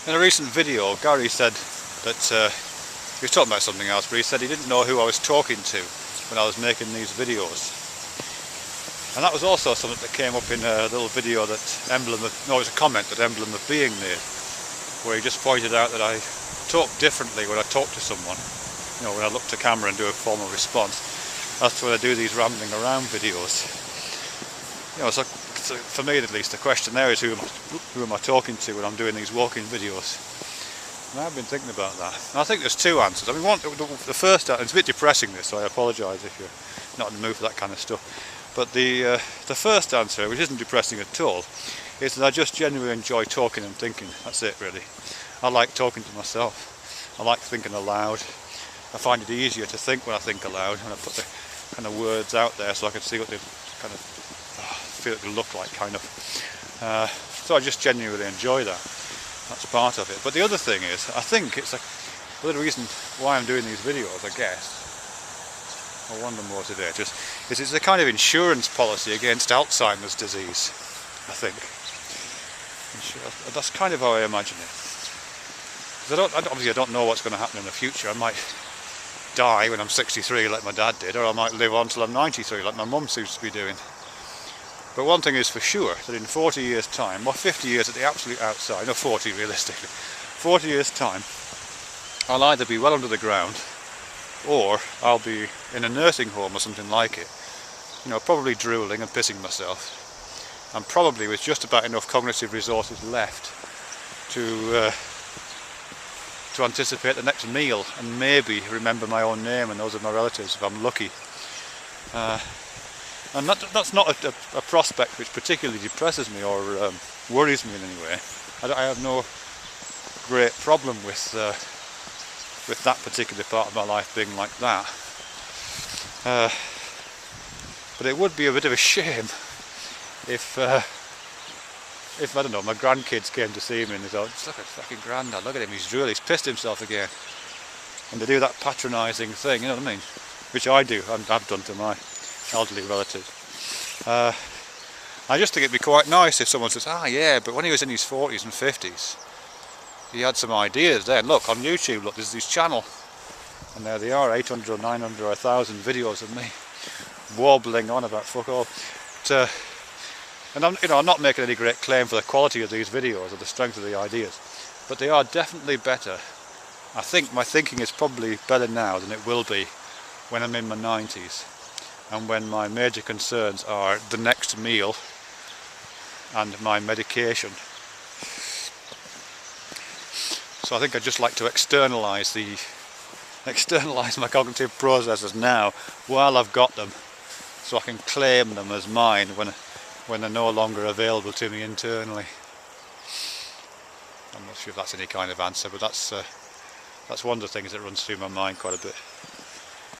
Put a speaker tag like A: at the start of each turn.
A: In a recent video, Gary said that he was talking about something else, but he said he didn't know who I was talking to when I was making these videos. And that was also something that came up in a little video that it was a comment that Emblem of Being made, where he just pointed out that I talk differently when I talk to someone. You know, when I look to camera and do a formal response. That's when I do these rambling around videos. You know, so for me at least, the question there is who am I talking to when I'm doing these walking videos? And I've been thinking about that. And I think there's two answers. I mean, the first answer, it's a bit depressing this, so I apologise if you're not in the mood for that kind of stuff. But the first answer, which isn't depressing at all, is that I just genuinely enjoy talking and thinking. That's it, really. I like talking to myself. I like thinking aloud. I find it easier to think when I think aloud, when I put the kind of words out there so I can see what they kind of feel it will look like, kind of. So I just genuinely enjoy that. That's part of it. But the other thing is, I think it's the other reason why I'm doing these videos, I guess, or one of the motivators, is it's a kind of insurance policy against Alzheimer's disease, I think. That's kind of how I imagine it. Because obviously I don't know what's going to happen in the future. I might die when I'm 63 like my dad did, or I might live on till I'm 93 like my mum seems to be doing. But one thing is for sure, that in 40 years time, or 50 years at the absolute outside, no 40 realistically, 40 years time, I'll either be well under the ground, or I'll be in a nursing home or something like it, you know, probably drooling and pissing myself, and probably with just about enough cognitive resources left to anticipate the next meal, and maybe remember my own name and those of my relatives if I'm lucky. And that's not a prospect which particularly depresses me or worries me in any way. I have no great problem with that particular part of my life being like that. But it would be a bit of a shame if I don't know, my grandkids came to see me and they thought, look at fucking Grandad, look at him, he's drooling, he's pissed himself again. And they do that patronising thing, you know what I mean? Which I do, I've done to my elderly relatives. I just think it'd be quite nice if someone says, yeah, but when he was in his 40s and 50s, he had some ideas then. Look, on YouTube, look, there's this channel. And there they are, 800 or 900 or 1,000 videos of me warbling on about fuck all. And I'm not making any great claim for the quality of these videos or the strength of the ideas, but they are definitely better. I think my thinking is probably better now than it will be when I'm in my 90s, and when my major concerns are the next meal and my medication. So I think I'd just like to externalise my cognitive processes now while I've got them, so I can claim them as mine when they're no longer available to me internally. I'm not sure if that's any kind of answer, but that's one of the things that runs through my mind quite a bit.